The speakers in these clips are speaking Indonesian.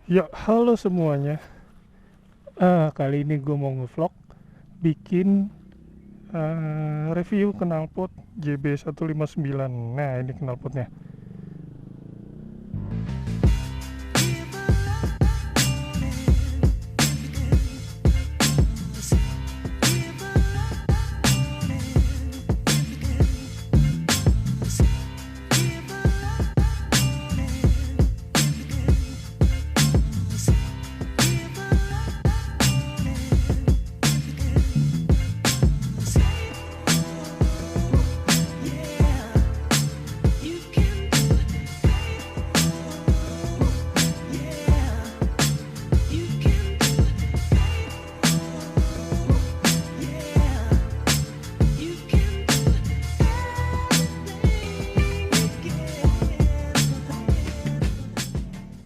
Ya, halo semuanya. Kali ini gue mau ngevlog bikin review knalpot JB159. Nah, ini knalpotnya.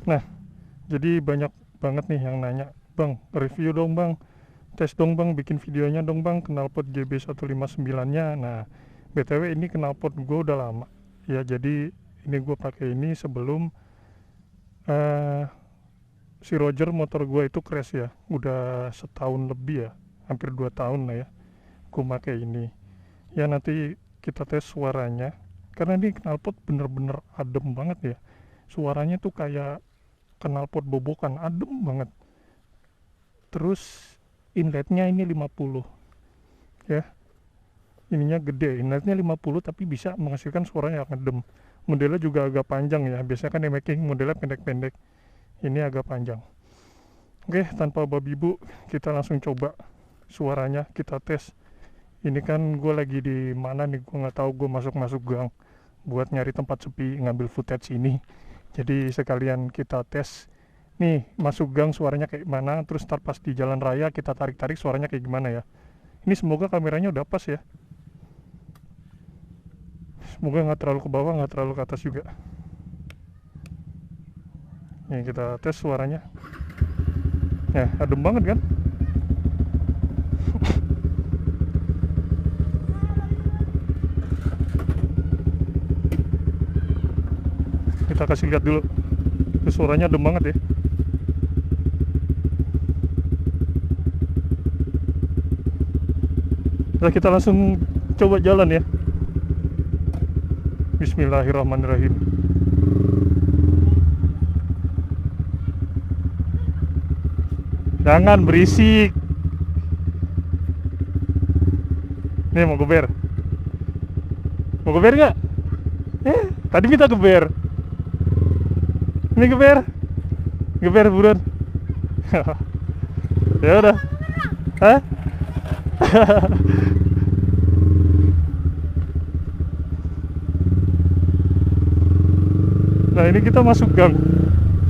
Nah, jadi banyak banget nih yang nanya, "Bang, review dong, Bang. Tes dong, Bang, bikin videonya dong, Bang, knalpot JB159-nya." Nah, BTW ini knalpot gue udah lama. Ya, jadi ini gue pakai ini sebelum eh si Roger motor gue itu crash ya. Udah setahun lebih ya, hampir 2 tahun lah ya. Gue pakai ini. Ya nanti kita tes suaranya. Karena ini knalpot bener-bener adem banget ya. Suaranya tuh kayak knalpot bobokan, adem banget. Terus inletnya ini 50 ya. Ininya gede, inletnya 50 tapi bisa menghasilkan suara yang adem. Modelnya juga agak panjang ya. Biasanya kan making modelnya pendek-pendek. Ini agak panjang. Oke, tanpa babi bu, kita langsung coba suaranya, kita tes. Ini kan gue lagi di mana nih, gue nggak tahu, gue masuk gang buat nyari tempat sepi ngambil footage ini. Jadi sekalian kita tes nih, masuk gang suaranya kayak mana, terus ntar pas di jalan raya kita tarik-tarik suaranya kayak gimana ya. Ini semoga kameranya udah pas ya, semoga nggak terlalu ke bawah nggak terlalu ke atas juga. Nih kita tes suaranya. Ya adem banget kan. Kita kasih lihat dulu. Itu suaranya adem banget ya. Nah, kita langsung coba jalan ya. Bismillahirrahmanirrahim. Jangan berisik. Nih mau geber. Mau geber nggak? Tadi minta geber. Ini geber. Geber buruan. Ya udah. Hah? Nah, ini kita masuk gang.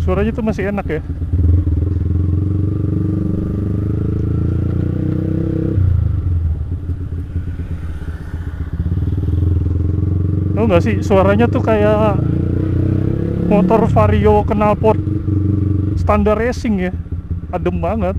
Suaranya tuh masih enak ya. Tahu nggak sih, suaranya tuh kayak motor Vario knalpot standar racing ya. Adem banget.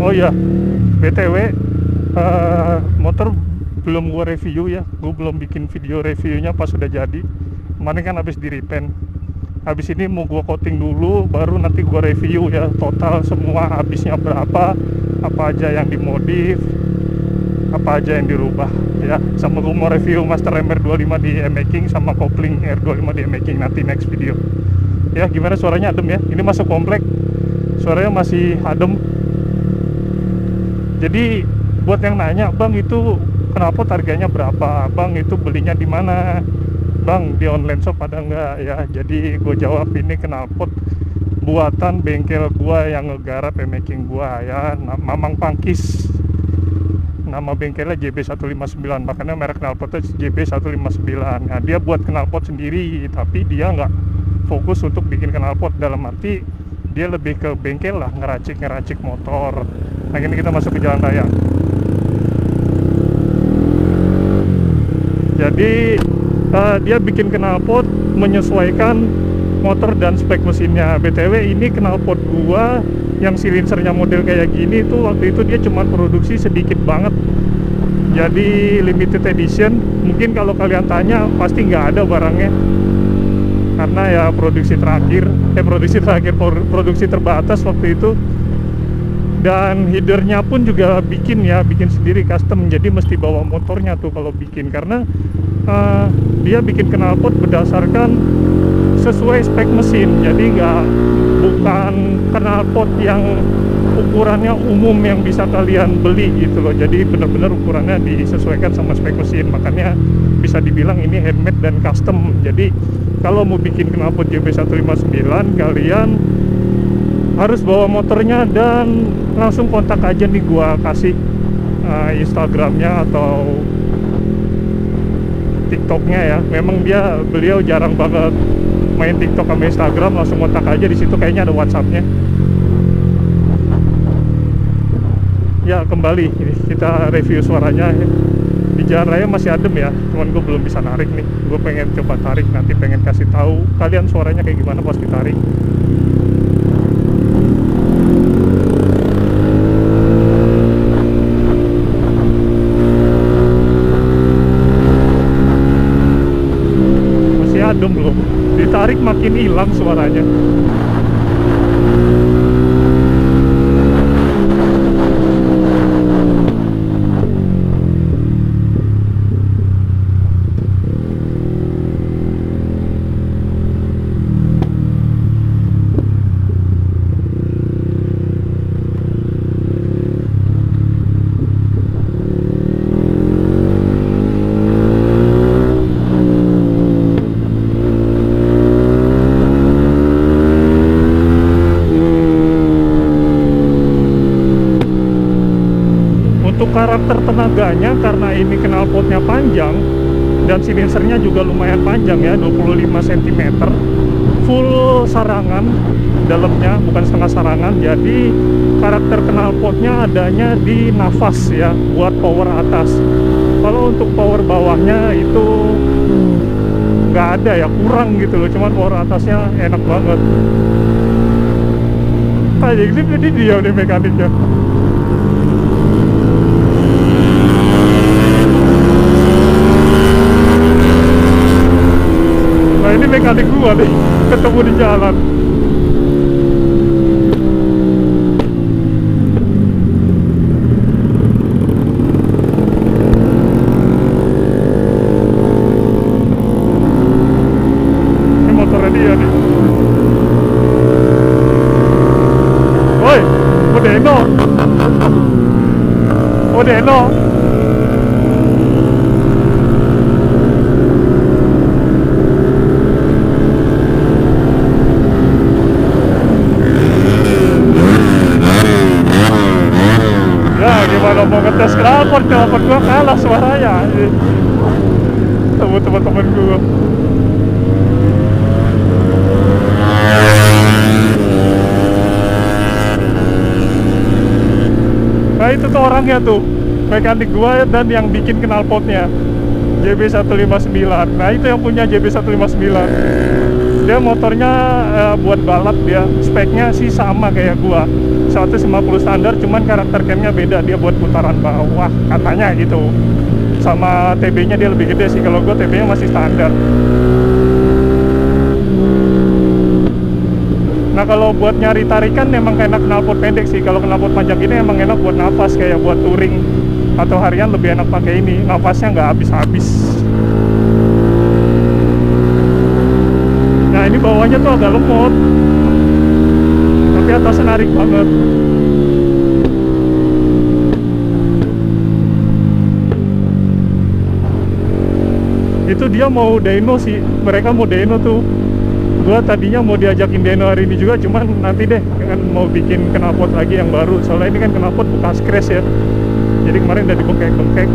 Oh iya, BTW motor belum gua review ya. Gua belum bikin video reviewnya pas sudah jadi. Kemarin kan habis di repaint. Habis ini mau gua coating dulu, baru nanti gua review ya total semua habisnya berapa, apa aja yang dimodif, apa aja yang dirubah ya. Sama gua mau review Master MR25 di M-Making sama kopling R25 di M-Making nanti next video. Ya gimana suaranya, adem ya. Ini masuk komplek, suaranya masih adem. Jadi buat yang nanya, "Bang, itu knalpot harganya berapa? Bang, itu belinya di mana? Bang, di online shop ada nggak?" Ya, jadi gue jawab, ini knalpot buatan bengkel gua yang ngegarap making gua ya, Mamang Pangkis. Nama bengkelnya JB159, makanya merek knalpotnya JB159. Nah, dia buat knalpot sendiri, tapi dia nggak fokus untuk bikin knalpot, dalam arti dia lebih ke bengkel lah, ngeracik motor. Nah, ini kita masuk ke jalan raya. Jadi dia bikin knalpot menyesuaikan motor dan spek mesinnya. BTW ini knalpot gua yang silinsernya model kayak gini tuh waktu itu dia cuma produksi sedikit banget, jadi limited edition. Mungkin kalau kalian tanya pasti nggak ada barangnya, karena ya produksi terbatas waktu itu. Dan headernya pun juga bikin sendiri custom, jadi mesti bawa motornya tuh kalau bikin, karena dia bikin knalpot berdasarkan sesuai spek mesin. Jadi bukan knalpot yang ukurannya umum yang bisa kalian beli gitu loh. Jadi benar-benar ukurannya disesuaikan sama spek mesin, makanya bisa dibilang ini handmade dan custom. Jadi kalau mau bikin knalpot JB159, kalian harus bawa motornya dan langsung kontak aja nih, gua kasih Instagramnya atau TikToknya ya. Memang beliau jarang banget main TikTok sama Instagram, langsung kontak aja di situ, kayaknya ada WhatsAppnya. Ya kembali kita review suaranya. Di jalan raya masih adem ya, cuman gue belum bisa narik nih. Gue pengen coba tarik, nanti pengen kasih tahu kalian suaranya kayak gimana pas ditarik. Masih adem loh, ditarik makin hilang suaranya. Karakter tenaganya, karena ini knalpotnya panjang dan silinsernya juga lumayan panjang ya, 25 cm, full sarangan dalamnya, bukan setengah sarangan. Jadi karakter knalpotnya adanya di nafas ya, buat power atas. Kalau untuk power bawahnya itu nggak ada ya, kurang gitu loh, cuman power atasnya enak banget. Jadi dia udah mekaniknya. Ini mekanik gua nih, ketemu di jalan. Ini motornya dia nih. Woi, Modeno. Modeno. Kalau mau ngetes knalpot gua kalah suaranya sama teman-teman gua. Nah itu tuh orangnya tuh, mekanik gua dan yang bikin knalpotnya JB159. Nah itu yang punya JB159. Dia motornya buat balap, dia speknya sih sama kayak gua, 150 standar, cuman karakter camnya beda, dia buat putaran bawah katanya gitu. Sama TB nya dia lebih gede sih, kalau gua TB nya masih standar. Nah kalau buat nyari tarikan emang enak knalpot pendek sih. Kalau knalpot panjang ini emang enak buat nafas, kayak buat touring atau harian lebih enak pakai ini, nafasnya nggak habis-habis. Nah ini bawahnya tuh agak lemot, tapi atasnya narik banget. Itu dia mau dyno sih, mereka mau dyno tuh. Gua tadinya mau diajakin dyno hari ini juga, cuman nanti deh, kan mau bikin knalpot lagi yang baru. Soalnya ini kan knalpot bekas crash ya, jadi kemarin udah dibengkek-bengkek.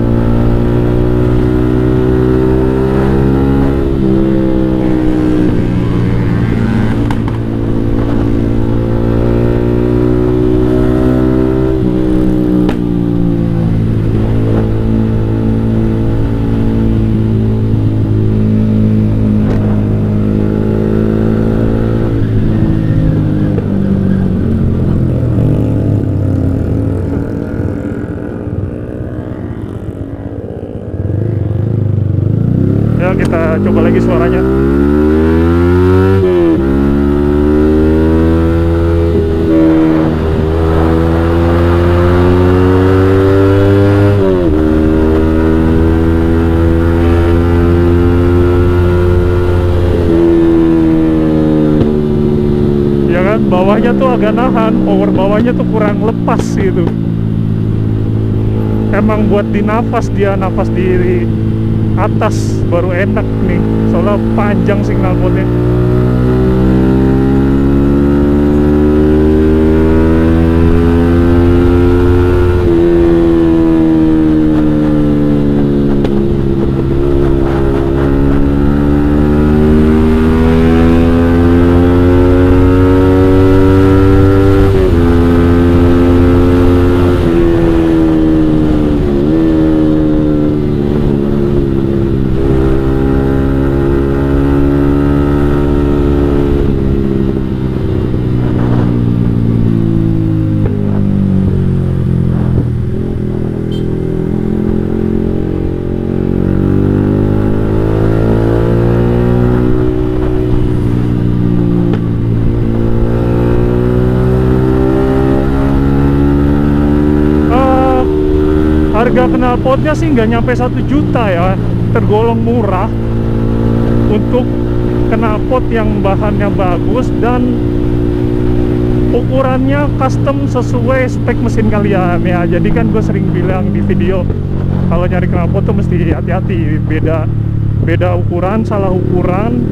kita coba lagi suaranya. Ya kan, bawahnya tuh agak nahan, power bawahnya tuh kurang lepas gitu. Emang buat di nafas, dia nafas di atas baru enak nih, soalnya panjang signal potnya. Harga knalpotnya sih nggak nyampe 1 juta ya, tergolong murah untuk knalpot yang bahannya bagus dan ukurannya custom sesuai spek mesin kalian ya. Jadi kan gue sering bilang di video, kalau nyari knalpot tuh mesti hati-hati, beda ukuran, salah ukuran,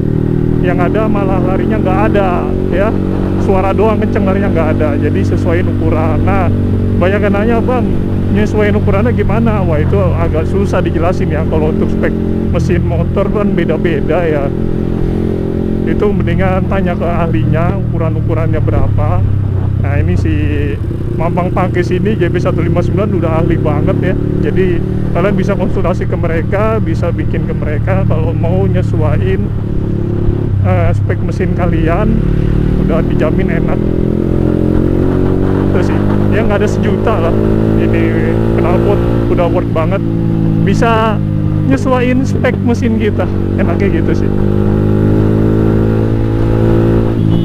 yang ada malah larinya nggak ada ya, suara doang kenceng, larinya nggak ada. Jadi sesuaiin ukuran. Nah, banyak yang nanya, bang, nyesuaiin ukurannya gimana? Wah, itu agak susah dijelasin ya. Kalau untuk spek mesin motor kan beda-beda ya, itu mendingan tanya ke ahlinya ukuran-ukurannya berapa. Nah, ini si Mampang Pakis ini GB159 udah ahli banget ya. Jadi kalian bisa konsultasi ke mereka, bisa bikin ke mereka kalau mau nyesuaiin spek mesin kalian, udah dijamin enak. Terus sih ya nggak ada 1 juta lah, ini knalpot udah worth banget, bisa nyesuaiin spek mesin kita, enaknya gitu sih.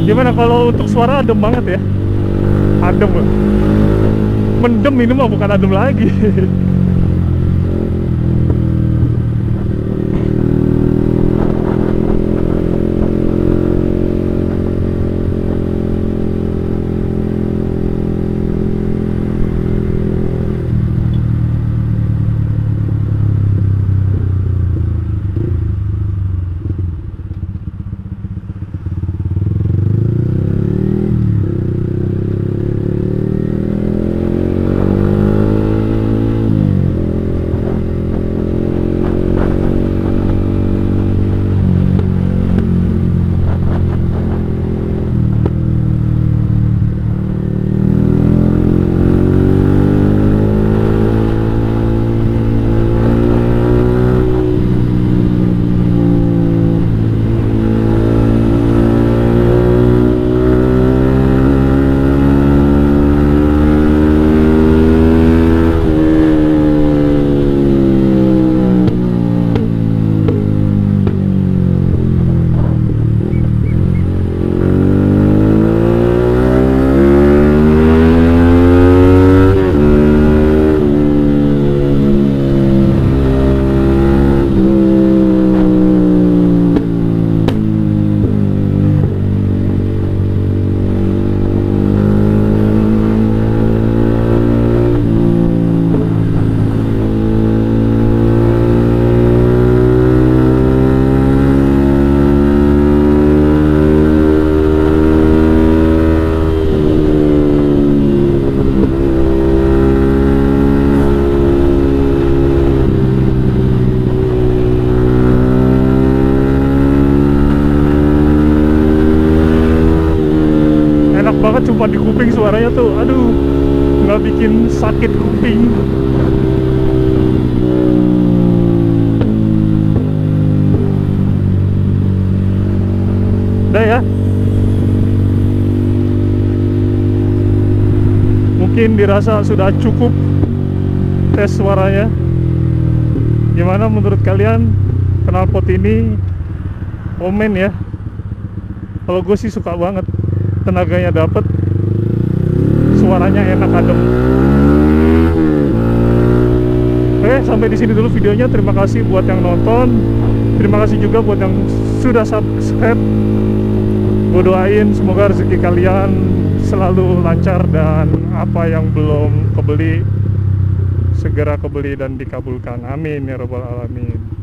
Gimana kalau untuk suara? Adem banget ya, adem, mendem, ini mah bukan adem lagi. Cuma di kuping suaranya tuh, aduh, nggak bikin sakit kuping. Udah ya, mungkin dirasa sudah cukup tes suaranya. Gimana menurut kalian? knalpot ini omen ya. Kalau gue sih suka banget, tenaganya dapet, suaranya enak, adem. Oke, sampai di sini dulu videonya. Terima kasih buat yang nonton. Terima kasih juga buat yang sudah subscribe. Gue doain semoga rezeki kalian selalu lancar, dan apa yang belum kebeli segera kebeli dan dikabulkan. Amin ya robbal alamin.